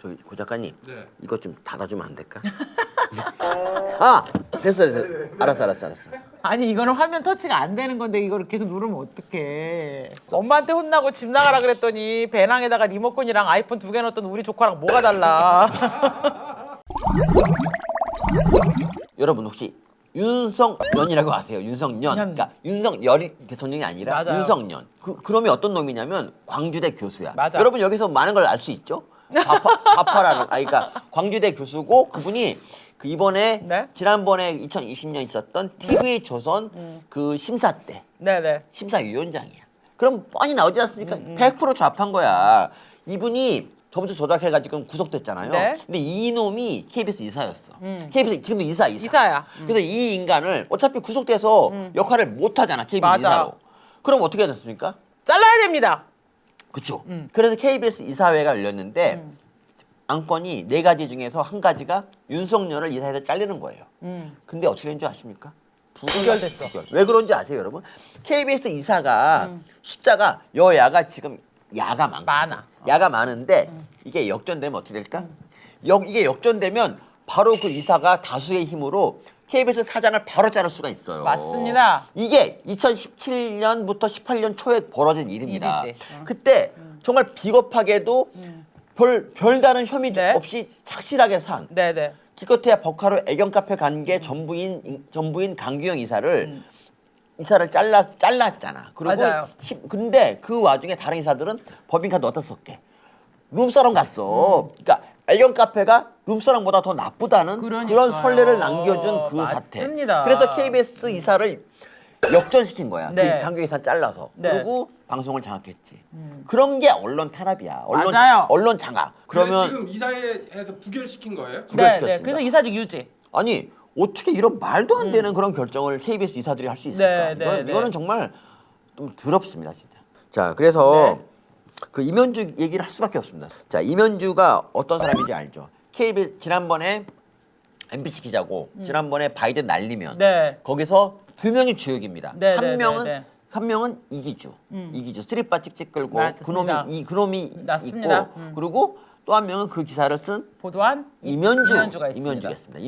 저기 고 작가님, 네. 이거 좀 닫아주면 안 될까? 아, 됐어. 알았어. 아니 이거는 화면 터치가 안 되는 건데 이거를 계속 누르면 어떡해. 엄마한테 혼나고 집 나가라 그랬더니 배낭에다가 리모컨이랑 아이폰 2개 넣었던 우리 조카랑 뭐가 달라. 여러분 혹시 윤석년이라고 아세요? 윤석년. 년. 그러니까 윤석열 대통령이 아니라 맞아요. 윤석년. 그놈이 어떤 놈이냐면 광주대 교수야. 맞아. 여러분 여기서 많은 걸 알 수 있죠? 좌파라는. 그러니까 광주대 교수고 그분이 그 이번에 네? 지난번에 2020년 있었던 TV 조선 그 심사 때 네네. 심사위원장이야. 그럼 뻔히 나오지 않습니까? 100% 좌파인 거야. 이분이 점수 조작해가지고 구속됐잖아요. 네. 근데 이놈이 KBS 이사였어. KBS 지금도 이사. 이사야. 그래서 이 인간을 어차피 구속돼서 역할을 못 하잖아. KBS 맞아. 이사로. 그럼 어떻게 해야 됐습니까? 잘라야 됩니다. 그쵸. 그래서 KBS 이사회가 열렸는데 안건이 4가지 중에서 한 가지가 윤석열을 이사해서 잘리는 거예요. 근데 어떻게 된 줄 아십니까? 부결됐어. 부결. 왜 그런지 아세요, 여러분? KBS 이사가 숫자가 여야가 지금 야가 많아. 야가 많은데 이게 역전되면 어떻게 될까? 이게 역전되면 바로 그 이사가 다수의 힘으로 KBS 사장을 바로 자를 수가 있어요. 맞습니다. 이게 2017년부터 18년 초에 벌어진 일입니다. 일이지. 그때 정말 비겁하게도 별다른 혐의 네. 없이 착실하게 산 네네. 기껏해야 버카로 애견 카페 간 게 전부인 강규영 이사를 잘랐잖아. 그리고 맞아요. 근데 그 와중에 다른 이사들은 법인카드 어디다 썼게? 룸사롱 갔어. 그러니까 애견 카페가 룸사롱보다 더 나쁘다는 그런 그러니까요. 선례를 남겨준 그 사태. 맞습니다. 그래서 KBS 이사를 역전시킨 거야. 네. 그 강규영 이사 잘라서. 네. 그리고 방송을 장악했지. 그런 게 언론 탄압이야. 맞아요. 언론 장악. 그러면 지금 이사회에서 부결시킨 거예요? 부결시켰습니다. 네네. 그래서 이사직 유지. 아니 어떻게 이런 말도 안 되는 그런 결정을 KBS 이사들이 할 수 있을까? 네, 네, 네. 이거는 정말 좀 더럽습니다, 진짜. 자, 그래서 네. 그 임현주 얘기를 할 수밖에 없습니다. 자, 임현주가 어떤 사람인지 알죠? KBS 지난번에 MBC 기자고 지난번에 바이든 날리면 네. 거기서 2명이 주역입니다. 네, 한 네, 명은 네, 네. 한 명은 이기주 스트릿바 찍찍 끌고 맞습니다. 그놈이 맞습니다. 있고 그리고 또 한 명은 그 기사를 쓴 보도한 이면주가 있습니다. 있습니다.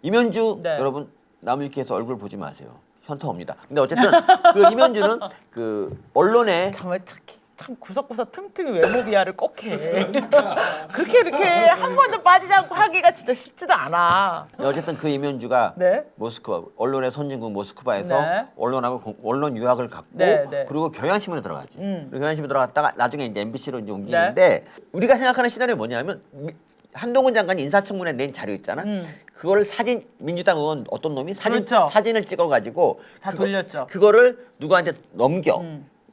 이면주 네. 여러분 나무위키에서 얼굴 보지 마세요. 현타 옵니다. 근데 어쨌든 그 이면주는 그 언론에 정말 참 구석구석 틈틈이 외모 비하를 꼭 해. 그렇게 이렇게 한 번도 빠지지 않고 하기가 진짜 쉽지도 않아. 어쨌든 그 이면주가 네. 모스크바 언론의 선진국 모스크바에서 네. 언론 유학을 갖고 네, 네. 그리고 경향신문에 들어가지. 그리고 경향신문에 들어갔다가 나중에 이제 MBC로 이제 옮기는데 네. 우리가 생각하는 시나리오 뭐냐면 한동훈 장관이 인사청문회 낸 자료 있잖아. 그거를 민주당 의원 어떤 놈이 그렇죠. 사진을 찍어가지고 다 돌렸죠. 그거를 누구한테 넘겨.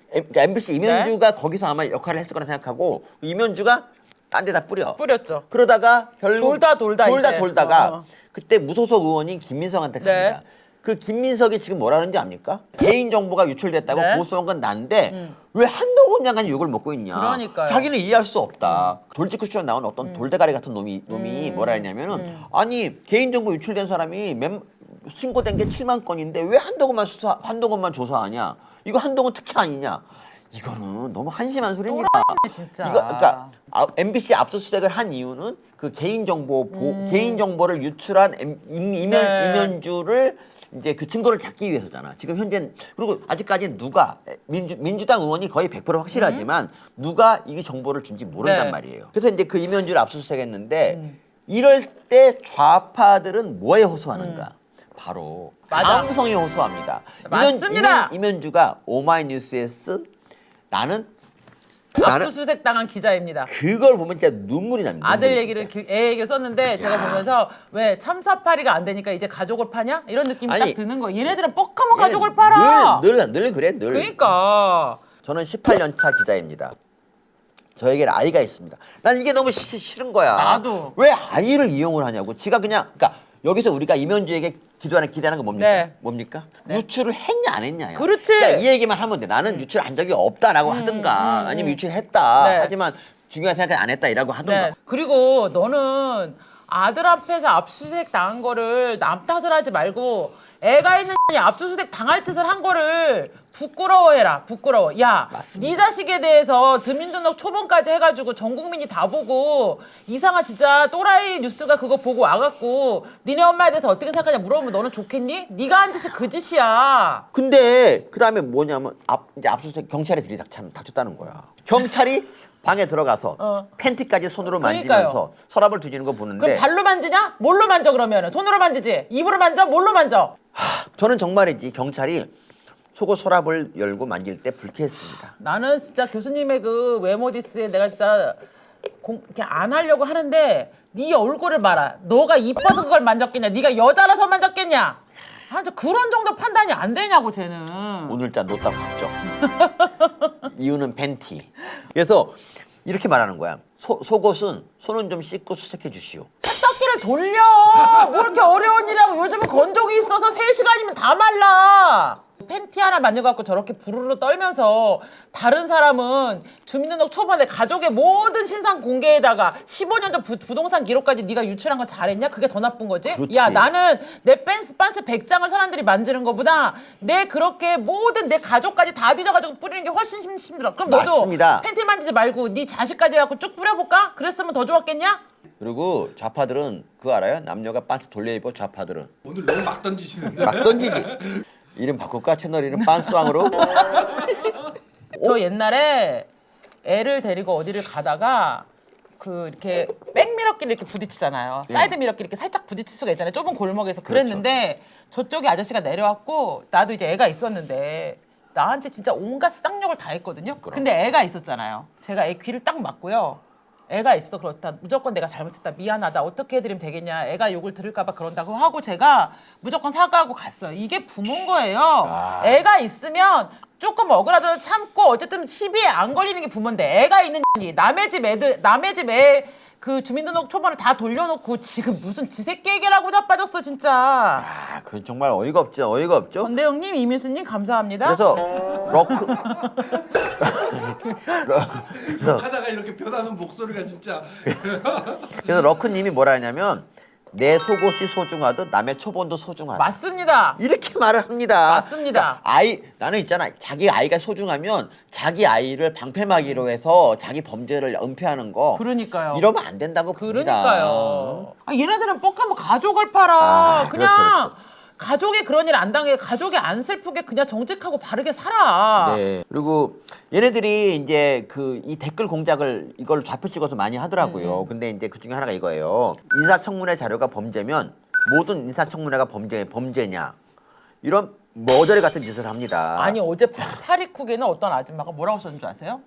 그러니까 MBC 이면주가 네. 거기서 아마 역할을 했을 거라 생각하고 이면주가 딴 데다 뿌렸죠. 그러다가 결국 돌다 이제. 돌다가 그때 무소속 의원인 김민석한테 갑니다. 네. 그 김민석이 지금 뭐라는지 압니까? 개인 정보가 유출됐다고 네. 고소한 건 난데 왜 한동훈 장관이 욕을 먹고 있냐? 그러니까요. 자기는 이해할 수 없다. 돌직구쇼에 나온 어떤 돌대가리 같은 놈이 뭐라 했냐면은 아니 개인 정보 유출된 사람이 신고된 게 7만 건인데 왜 한동훈만 조사하냐? 이거 한동훈 특혜 아니냐? 이거는 너무 한심한 소리입니다. 진짜. 그러니까 MBC 압수수색을 한 이유는 그 개인 정보를 유출한 이면주를 이제 그 증거를 찾기 위해서잖아. 지금 현재 그리고 아직까지는 누가 민주당 의원이 거의 100% 확실하지만 누가 이 정보를 준지 모른단 네. 말이에요. 그래서 이제 그 이면주를 압수수색했는데 이럴 때 좌파들은 뭐에 호소하는가? 바로 맞아. 감성에 호소합니다. 맞습니다. 이면주가 오마이뉴스에 쓴 나는 압수수색 당한 기자입니다. 그걸 보면 진짜 눈물이 납니다. 아들 눈물이 얘기를 진짜. 애 얘기를 썼는데 제가 보면서 왜 참사파리가 안 되니까 이제 가족을 파냐 이런 느낌이 아니, 딱 드는 거예요. 얘네들은 뻑하면 가족을 팔아. 늘 그래 늘. 그러니까 저는 18년 차 기자입니다. 저에게는 아이가 있습니다. 난 이게 너무 싫은 거야. 나도. 왜 아이를 이용을 하냐고. 지가 그러니까 여기서 우리가 이면주에게 기대하는 건 뭡니까? 네. 뭡니까? 유출을 했냐 안 했냐야. 그렇지. 그러니까 이 얘기만 하면 돼. 나는 유출한 적이 없다라고 하든가 아니면 유출했다. 네. 하지만 중요한 생각이 안 했다 이라고 하든가. 네. 그리고 너는 아들 앞에서 압수수색 당한 거를 남 탓을 하지 말고 애가 있는 년이 압수수색 당할 짓을 한 거를 부끄러워해라. 부끄러워. 야, 맞습니다. 네 자식에 대해서 주민등록 초본까지 해가지고 전 국민이 다 보고 이상한 진짜 또라이 뉴스가 그거 보고 와갖고 니네 엄마에 대해서 어떻게 생각하냐 물어보면 너는 좋겠니? 네가 한 짓이 그 짓이야. 근데 그다음에 뭐냐면 이제 압수수색 경찰이 닥쳤다는 거야. 경찰이 방에 들어가서 팬티까지 손으로 만지면서 그러니까요. 서랍을 뒤지는 거 그럼 보는데 발로 만지냐? 뭘로 만져 그러면은? 손으로 만지지? 입으로 만져? 뭘로 만져? 저는 정말이지 경찰이 속옷 서랍을 열고 만질 때 불쾌했습니다. 나는 진짜 교수님의 그 외모 디스에 내가 진짜 이렇게 안 하려고 하는데 네 얼굴을 봐라. 너가 이뻐서 그걸 만졌겠냐? 네가 여자라서 만졌겠냐? 아, 저 그런 정도 판단이 안 되냐고 쟤는. 오늘자 노딱 확정. 이유는 팬티. 그래서 이렇게 말하는 거야. 속옷은 손은 좀 씻고 수색해 주시오. 세탁기를 돌려. 뭐 이렇게 어려운 일이라고. 요즘은 건조기 있어서 3시간이면 다 말라. 팬티 하나 만져갖고 저렇게 부르르 떨면서 다른 사람은 주민등록 초반에 가족의 모든 신상 공개에다가 15년 전 부동산 기록까지 네가 유출한 거 잘했냐? 그게 더 나쁜 거지? 그렇지. 야, 나는 내 빤스 100장을 사람들이 만지는 거보다 내 그렇게 모든 내 가족까지 다 뒤져가지고 뿌리는 게 훨씬 힘들어. 그럼 너도 맞습니다. 팬티 만지지 말고 네 자식까지 해갖고 쭉 뿌려볼까? 그랬으면 더 좋았겠냐? 그리고 좌파들은 그거 알아요? 남녀가 빤스 돌려 입어 좌파들은. 오늘 너무 막 던지시는데. 막 던지지. 이름 바꿀까? 채널 이름 빤스왕으로? 저 옛날에 애를 데리고 어디를 가다가 그 이렇게 백미러끼리 이렇게 부딪히잖아요. 예. 사이드 미러끼리 이렇게 살짝 부딪힐 수가 있잖아요. 좁은 골목에서 그랬는데 저쪽에 아저씨가 내려왔고 나도 이제 애가 있었는데 나한테 진짜 온갖 쌍욕을 다 했거든요. 근데 애가 있었잖아요. 제가 애 귀를 딱 막고요. 애가 있어 그렇다. 무조건 내가 잘못했다. 미안하다. 어떻게 해드리면 되겠냐. 애가 욕을 들을까봐 그런다고 하고 제가 무조건 사과하고 갔어요. 이게 부모인 거예요. 애가 있으면 조금 억울하더라도 참고 어쨌든 시비에 안 걸리는 게 부모인데 애가 있는 이 남의 집 애들 남의 집 애 그 주민등록 초반을 다 돌려놓고 지금 무슨 지새끼 얘기라고 자빠졌어 진짜. 아, 그건 정말 어이가 없죠. 어이가 없죠. 권대영님, 이민수님 감사합니다. 그래서 러크 그래서 하다가 이렇게 변하는 목소리가 진짜. 그래서 러크님이 뭐라 하냐면 내 속옷이 소중하듯 남의 초본도 소중하다. 맞습니다. 이렇게 말을 합니다. 맞습니다. 그러니까 나는 있잖아. 자기 아이가 소중하면 자기 아이를 방패막이로 해서 자기 범죄를 은폐하는 거. 그러니까요. 이러면 안 된다고 봅니다. 그러니까요. 아, 얘네들은 뻑하면 가족을 팔아. 아, 그냥 그렇죠, 그렇죠. 가족이 그런 일 안 당해. 가족이 안 슬프게 그냥 정직하고 바르게 살아. 네. 그리고 얘네들이 이제 그 이 댓글 공작을 이걸 좌표 찍어서 많이 하더라고요. 근데 이제 그 중에 하나가 이거예요. 인사청문회 자료가 범죄면 모든 인사청문회가 범죄냐. 이런 머저리 같은 짓을 합니다. 아니 어제 파리쿡에는 어떤 아줌마가 뭐라고 썼는 줄 아세요?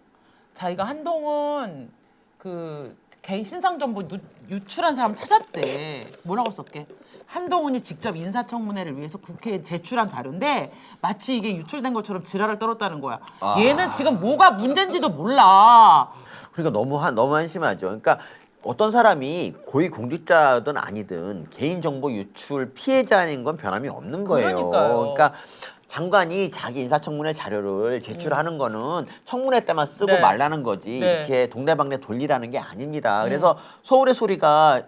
자기가 한동훈 그 개인 신상 정보 유출한 사람 찾았대. 뭐라고 썼게? 한동훈이 직접 인사청문회를 위해서 국회에 제출한 자료인데 마치 이게 유출된 것처럼 지랄을 떨었다는 거야. 얘는 지금 뭐가 문제인지도 몰라. 그러니까 너무 한심하죠. 그러니까 어떤 사람이 고위 공직자든 아니든 개인정보 유출 피해자인 건 변함이 없는 거예요. 그러니까요. 그러니까 장관이 자기 인사청문회 자료를 제출하는 거는 청문회 때만 쓰고 네. 말라는 거지 네. 이렇게 동네방네 돌리라는 게 아닙니다. 그래서 서울의 소리가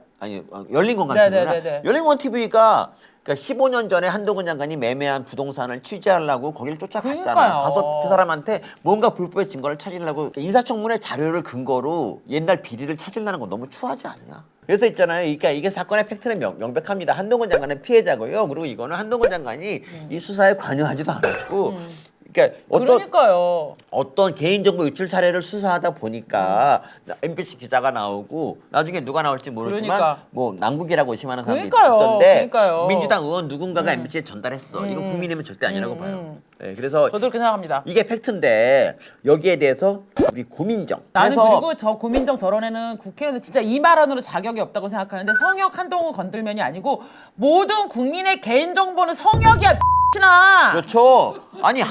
열린공간 네, TV나 네, 네, 네. 열린공간 TV가 그러니까 15년 전에 한동훈 장관이 매매한 부동산을 취재하려고 거기를 쫓아갔잖아요. 그러니까요. 가서 그 사람한테 뭔가 불법의 증거를 찾으려고 인사청문회 자료를 근거로 옛날 비리를 찾으려는 건 너무 추하지 않냐? 그래서 있잖아요. 그러니까 이게 사건의 팩트는 명백합니다. 한동훈 장관은 피해자고요. 그리고 이거는 한동훈 장관이 이 수사에 관여하지도 않았고 그러니까 그러니까요. 어떤 개인정보 유출 사례를 수사하다 보니까 MBC 기자가 나오고 나중에 누가 나올지 모르지만 그러니까. 뭐 남국이라고 의심하는 사람이 그러니까요. 있던데 그러니까요. 민주당 의원 누군가가 MBC에 전달했어. 이거 국민의힘은 절대 아니라고 봐요. 네, 그래서 저도 그렇게 생각합니다. 이게 팩트인데 여기에 대해서 우리 고민정 나는 그래서 그리고 저 고민정 저런 애는 국회의원은 진짜 이 말하느라 자격이 없다고 생각하는데 성역 한동훈 건들면이 아니고 모든 국민의 개인정보는 성역이야 X나. 그렇죠. 아니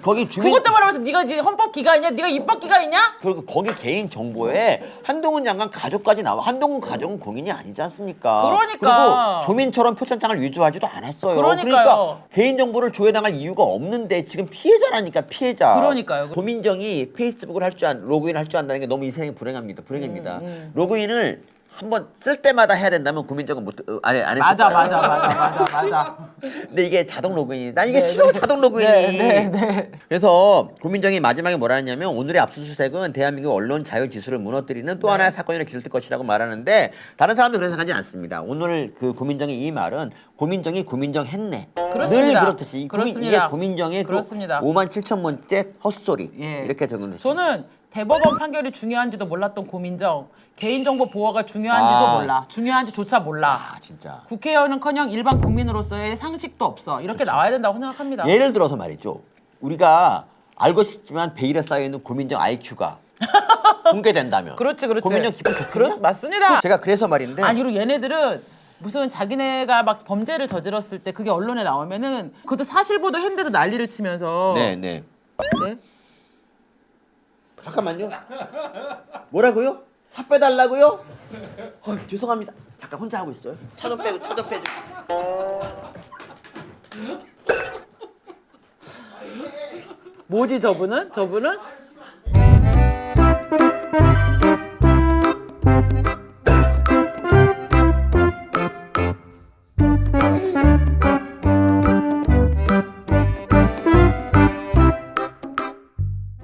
거기 주민 그것 때문에 말해서 네가 이제 헌법기관이냐? 네가 입법기관이냐? 그리고 거기 개인 정보에 한동훈 장관 가족까지 나와. 한동훈 가족은 공인이 아니지 않습니까? 그러니까. 그리고 조민처럼 표창장을 위조하지도 않았어요. 그러니까요. 그러니까 개인 정보를 조회당할 이유가 없는데 지금 피해자라니까 피해자. 그러니까요. 조민정이 페이스북을 로그인 할 줄 안다는 게 너무 인생이 불행합니다. 로그인을 한번 쓸 때마다 해야 된다면 국민정은 안 했을 맞아, 거예요. 맞아. 근데 이게 자동 로그인이 난 이게 네, 싫어 네. 자동 로그인이. 네. 그래서 국민정이 마지막에 뭐라 했냐면 오늘의 압수수색은 대한민국 언론 자유 지수를 무너뜨리는 또 하나의 사건으로 길들 것이라고 말하는데 다른 사람들 그런 생각하지 않습니다. 오늘 그 국민정의 이 말은 고민정이 고민정했네. 그렇습니다. 늘 그렇듯이 이게 그렇습니다. 고민정의 그 그렇습니다. 5만 7천 번째 헛소리 예. 이렇게 적용됐습니다. 저는 대법원 판결이 중요한지도 몰랐던 고민정, 개인정보 보호가 중요한지도 몰라. 중요한지조차 몰라. 아 진짜. 국회의원은커녕 일반 국민으로서의 상식도 없어. 이렇게 나와야 된다고 생각합니다. 예를 들어서 말이죠. 우리가 알고 싶지만 베일에 쌓여 있는 고민정 IQ가 공개된다면. 그렇지. 고민정 기분 좋겠냐? 맞습니다. 제가 그래서 말인데. 아니 그리고 얘네들은 무슨 자기네가 막 범죄를 저질렀을 때 그게 언론에 나오면은 그것도 사실 보도했는데도 난리를 치면서 네. 네? 잠깐만요. 뭐라고요? 차 빼달라고요? 죄송합니다. 잠깐 혼자 하고 있어요. 차 좀 빼고. 뭐지 저분은?